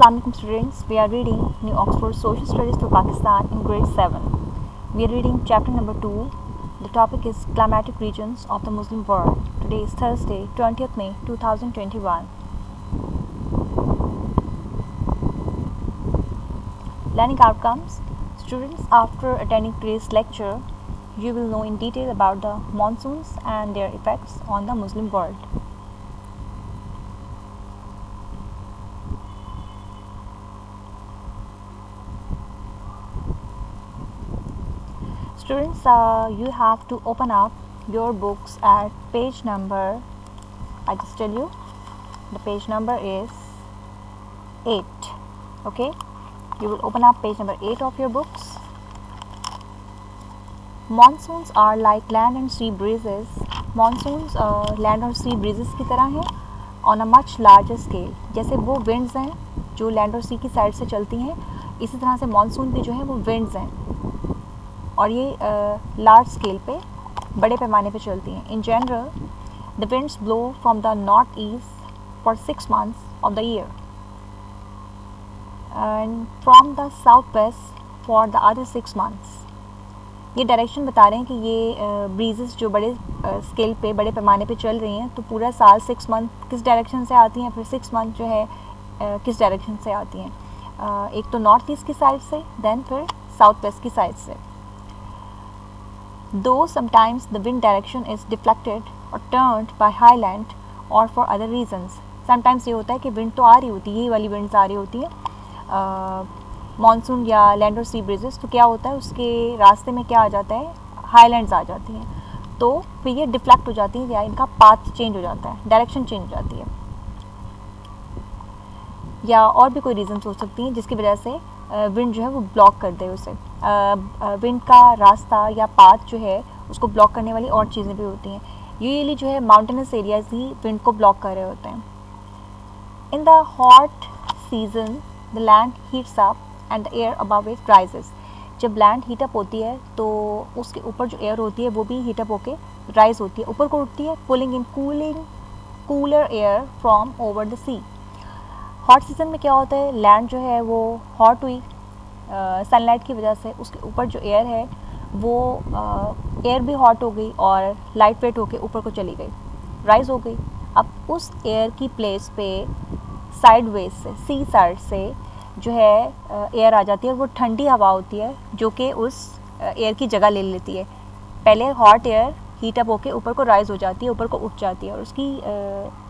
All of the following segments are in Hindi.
Assalamualaikum students, we are reading New Oxford Social Studies for Pakistan in grade 7. We are reading chapter number 2. The topic is climatic regions of the Muslim world. Today is Thursday, 20th May 2021. Learning outcomes. Students, after attending today's lecture, you will know in detail about the monsoons and their effects on the Muslim world. Students, you have to open up your books at page number, I just tell you, the page number is 8. Okay, you will open up page number 8 of your books. Monsoons are like land and sea breezes. Monsoons land और sea breezes की तरह हैं on a much larger scale. जैसे वो winds हैं जो land और sea की साइड से चलती हैं, इसी तरह से मानसून भी जो है वो winds हैं और ये लार्ज स्केल पे, बड़े पैमाने पे चलती हैं. In general the winds blow from the north east for 6 months of the year and from the south waste for the other 6 months. ये डायरेक्शन बता रहे हैं कि ये ब्रीजेस जो बड़े स्केल पे, बड़े पैमाने पे चल रही हैं, तो पूरा साल 6 month किस डायरेक्शन से आती हैं, फिर 6 month जो है किस डायरेक्शन से आती हैं. एक तो नॉर्थ ईस्ट की साइड से, देन फिर साउथ वेस्ट की साइड से. Though sometimes the wind direction is deflected or turned by high land or for other reasons. Sometimes ये होता है कि विंड तो आ रही होती है, यही वाली विंड्स आ रही होती है मानसून या लैंड और सी ब्रिजेस, तो क्या होता है उसके रास्ते में क्या आ जाता है, हाईलैंड्स आ जाती हैं, तो फिर ये डिफ्लेक्ट हो जाती हैं या इनका पाथ चेंज हो जाता है, डायरेक्शन चेंज हो जाती है, या और भी कोई रीज़न्स हो सकती हैं जिसकी वजह से विंड जो है वो ब्लॉक कर दे उसे. विंड का रास्ता या पाथ जो है उसको ब्लॉक करने वाली और चीज़ें भी होती हैं. यूजुअली जो है माउंटेनस एरियाज ही विंड को ब्लॉक कर रहे होते हैं. In the hot season the land heats up and the air above it rises. जब लैंड हीटअप होती है तो उसके ऊपर जो एयर होती है वो भी हीटअप होके राइज होती है, ऊपर को उठती है, pulling in cooler air from over the sea. Hot season में क्या होता है, लैंड जो है वो हॉट हुई सनलाइट की वजह से, उसके ऊपर जो एयर है वो एयर भी हॉट हो गई और लाइट वेट होके ऊपर को चली गई, राइज हो गई. अब उस एयर की प्लेस पे साइड वेज से, सी साइड से जो है एयर आ जाती है, वो ठंडी हवा होती है जो कि उस एयर की जगह ले लेती है. पहले हॉट एयर हीटअप होके ऊपर को राइज हो जाती है, ऊपर को उठ जाती है और उसकी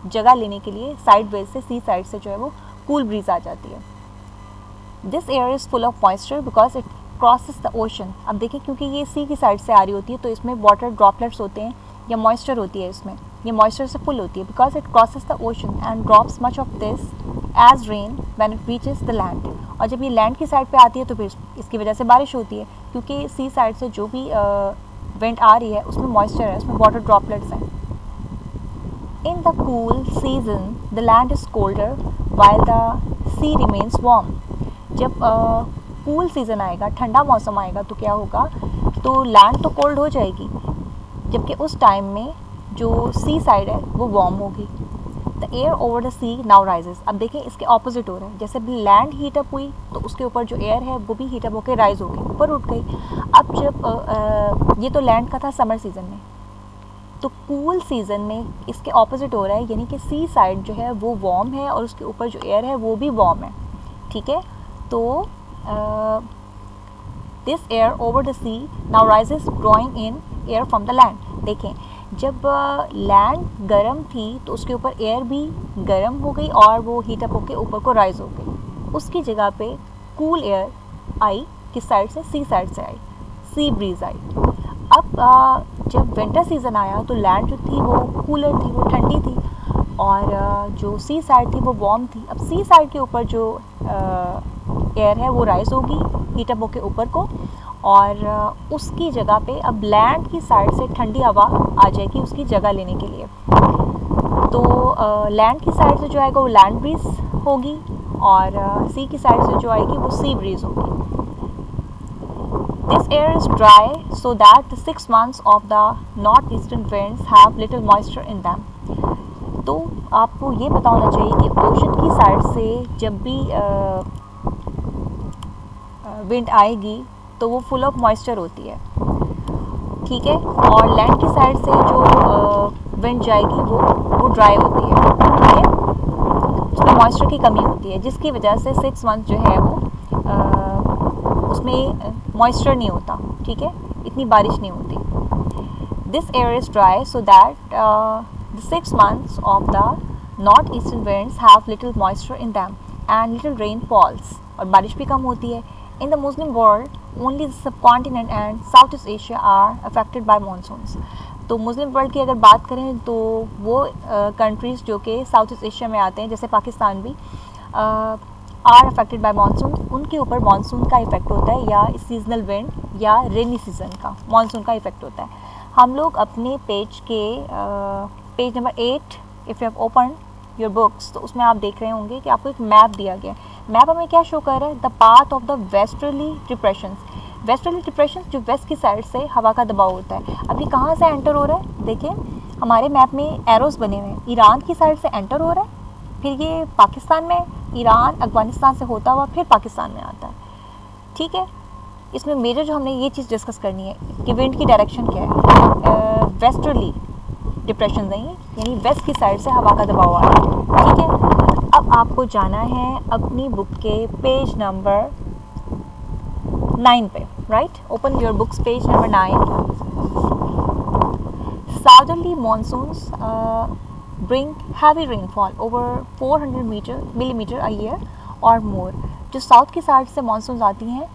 जगह लेने के लिए साइड वेज से, सी साइड से जो है वो कूल ब्रीज आ जाती है. This air is full of moisture because it crosses the ocean. अब देखिए, क्योंकि ये सी की साइड से आ रही होती है तो इसमें वाटर ड्रॉपलेट्स होते हैं या मॉइस्चर होती है, इसमें ये मॉइस्चर से फुल होती है. Because it crosses the ocean and drops much of this as rain when it reaches the land. और जब ये लैंड की साइड पे आती है तो फिर इसकी वजह से बारिश होती है, क्योंकि सी साइड से जो भी विंड आ रही है उसमें मॉइस्चर है, उसमें वाटर ड्रॉपलेट्स हैं. In the cool season the land is colder while the sea remains warm. जब कूल सीज़न आएगा, ठंडा मौसम आएगा, तो क्या होगा, तो लैंड तो कोल्ड हो जाएगी, जबकि उस टाइम में जो सी साइड है वो वार्म होगी. The air over the sea now rises. अब देखिए इसके ऑपोजिट हो रहा है. जैसे भी लैंड हीटअप हुई तो उसके ऊपर जो एयर है वो भी हीटअप होकर राइज हो गई, ऊपर उठ गई. अब जब ये तो लैंड का था समर सीज़न में, तो कूल सीज़न में इसके ऑपोजिट हो रहा है, यानी कि सी साइड जो है वो वार्म है और उसके ऊपर जो एयर है वो भी वार्म है. ठीक है, तो this air over the sea now rises drawing in air from the land. देखें, जब लैंड गर्म थी तो उसके ऊपर एयर भी गर्म हो गई और वो हीटअप होके ऊपर को राइज हो गई. उसकी जगह पे कूल एयर आई, किस साइड से, सी साइड से आई, सी ब्रीज आई. अब जब विंटर सीज़न आया तो लैंड जो थी वो कूलर थी, वो ठंडी थी, और जो सी साइड थी वो वार्म थी. अब सी साइड के ऊपर जो एयर है वो राइज होगी हीटअप होके ऊपर को, और उसकी जगह पे अब लैंड की साइड से ठंडी हवा आ जाएगी उसकी जगह लेने के लिए. तो लैंड की साइड से जो आएगा वो लैंड ब्रीज होगी और सी की साइड से जो आएगी वो सी ब्रीज होगी. This air is dry so that the 6 months of the north eastern winds have little moisture in them. तो आपको ये पता होना चाहिए कि ओशन की साइड से जब भी विंड आएगी तो वो फुल ऑफ मॉइस्चर होती है, ठीक है, और लैंड की साइड से जो विंड जाएगी वो ड्राई होती है, ठीक है, उसमें मॉइस्चर की कमी होती है, जिसकी वजह से 6 मंथ जो है वो उसमें मॉइस्चर नहीं होता, ठीक है, इतनी बारिश नहीं होती। This air is dry so that the 6 months of the north eastern winds have little moisture in them and little rain falls, और बारिश भी कम होती है। In the Muslim world, only the subcontinent and Southeast Asia are affected by monsoons. तो मुस्लिम वर्ल्ड की अगर बात करें तो वो कंट्रीज़ जो कि साउथ ईस्ट एशिया में आते हैं, जैसे पाकिस्तान भी, आर अफेक्टेड बाय मानसून, उनके ऊपर मानसून का इफेक्ट होता है, या सीजनल विंड या रेनी सीजन का मानसून का इफेक्ट होता है। हम लोग अपने पेज के page number 8, if you have open your books, तो उसमें आप देख रहे होंगे कि आपको एक मैप दिया गया है। मैप हमें क्या शो कर रहा है? The path of the westerly depressions. Westerly depressions जो वेस्ट की साइड से हवा का दबाव होता है, अब ये कहाँ से एंटर हो रहा है? देखिए हमारे मैप में एरोस बने हुए हैं, ईरान की साइड से एंटर हो रहा है, फिर ये पाकिस्तान में, ईरान अफगानिस्तान से होता हुआ फिर पाकिस्तान में आता है, ठीक है। इसमें मेजर जो हमने ये चीज़ डिस्कस करनी है कि विंड की डायरेक्शन क्या है। वेस्टर्ली डिप्रेशन नहीं, यानी वेस्ट की साइड से हवा का दबाव आ रहा है, ठीक है। अब आपको जाना है अपनी बुक के पेज नंबर 9 पे, right. Open your books, page number 9। Southerly monsoons bring heavy rainfall over 400 millimeter a year or more। जो साउथ की साइड से मानसून आती हैं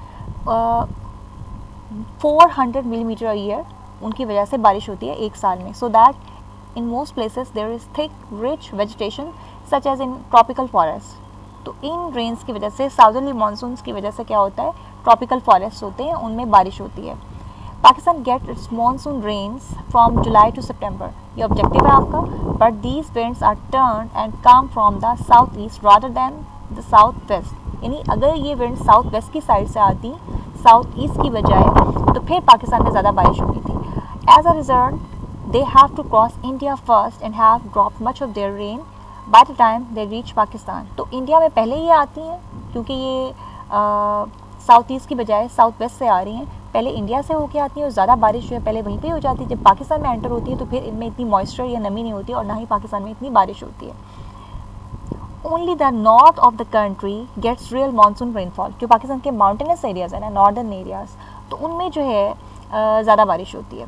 400 मिलीमीटर अ ईयर, उनकी वजह से बारिश होती है एक साल में। So that in most places there is thick rich vegetation such as in tropical forest. तो इन रेन्स की वजह से, साउदर्ली मानसून्स की वजह से क्या होता है, ट्रॉपिकल फॉरेस्ट होते हैं, उनमें बारिश होती है। Pakistan get its monsoon rains from July to September, ये ऑब्जेक्टिव है आपका। But these winds are turn and come from the south east rather than the south west. यानी अगर ये विंड साउथ वेस्ट की साइड से आती साउथ ईस्ट की बजाय, तो फिर पाकिस्तान में ज़्यादा बारिश होती थी। As a result they have to cross India first and have drop much of their rain by the time they reach Pakistan. तो इंडिया में पहले ये आती हैं, क्योंकि ये साउथ ईस्ट की बजाय साउथ वेस्ट से आ रही हैं, पहले इंडिया से होके आती है और ज़्यादा बारिश जो है पहले वहीं पे हो जाती है। जब पाकिस्तान में एंटर होती है तो फिर इनमें इतनी मॉइस्चर या नमी नहीं होती और ना ही पाकिस्तान में इतनी बारिश होती है। Only the north of the country gets real monsoon rainfall. जो पाकिस्तान के माउंटेनस एरियाज़ है ना, नॉर्दर्न एरियाज़, तो उनमें जो है ज़्यादा बारिश होती है।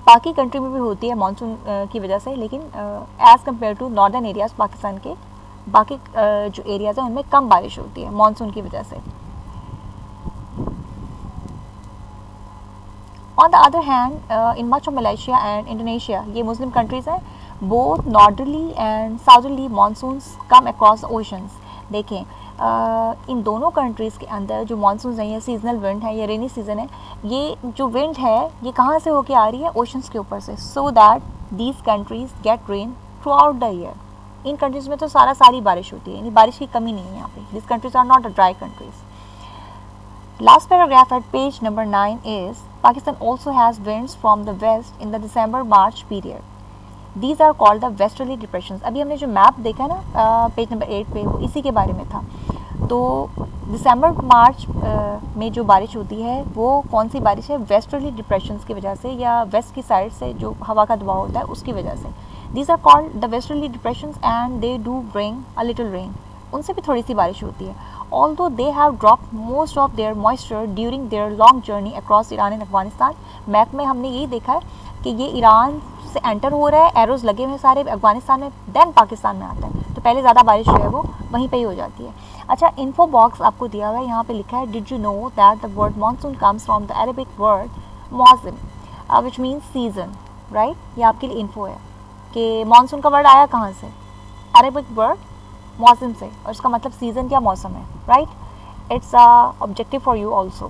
बाकी कंट्री में भी होती है मानसून की वजह से, लेकिन as compare to northern areas Pakistan के बाकी जो एरियाज़ हैं उनमें कम बारिश होती है मानसून की वजह से। On the other hand, in much of Malaysia and Indonesia, ये मुस्लिम कंट्रीज़ हैं, both northerly and southerly monsoons come across the oceans। देखें इन दोनों कंट्रीज़ के अंदर जो मानसून है, ये सीजनल विंड है, ये रेनी सीजन है, ये जो विंड है ये कहाँ से होके आ रही है? ओशंस के ऊपर से। So that these countries gate rain through out the year. In countries में तो सारी बारिश होती है, यानी बारिश की कमी नहीं है यहाँ पे। This countries are not a dry countries. Last paragraph at page number 9 is Pakistan also has winds from the west in the December-March period. These are called the westerly depressions। अभी हमने जो मैप देखा ना पेज नंबर 8 पे, वो इसी के बारे में था। तो दिसंबर मार्च में जो बारिश होती है वो कौन सी बारिश है? वेस्टर्ली डिप्रेशंस की वजह से, या वेस्ट की साइड से जो हवा का दबाव होता है उसकी वजह से। These are called the westerly depressions and they do bring a little rain। उनसे भी थोड़ी सी बारिश होती है। Although they have dropped most of their moisture during their long journey across Iran and Afghanistan। Map में हमने यही देखा है कि ये ईरान से एंटर हो रहा है, एरोज लगे हुए सारे अफगानिस्तान में, देन पाकिस्तान में आता है, तो पहले ज़्यादा बारिश जो है वो वहीं पे ही हो जाती है। अच्छा, इन्फो बॉक्स आपको दिया हुआ है, यहाँ पे लिखा है did you know that the word monsoon comes from the Arabic word मौसम विच मीन्स सीजन, राइट। ये आपके लिए इन्फो है कि मानसून का वर्ड आया कहाँ से? अरेबिक वर्ड मौसम से, और इसका मतलब सीज़न क्या? मौसम है, right. It's a objective for you also.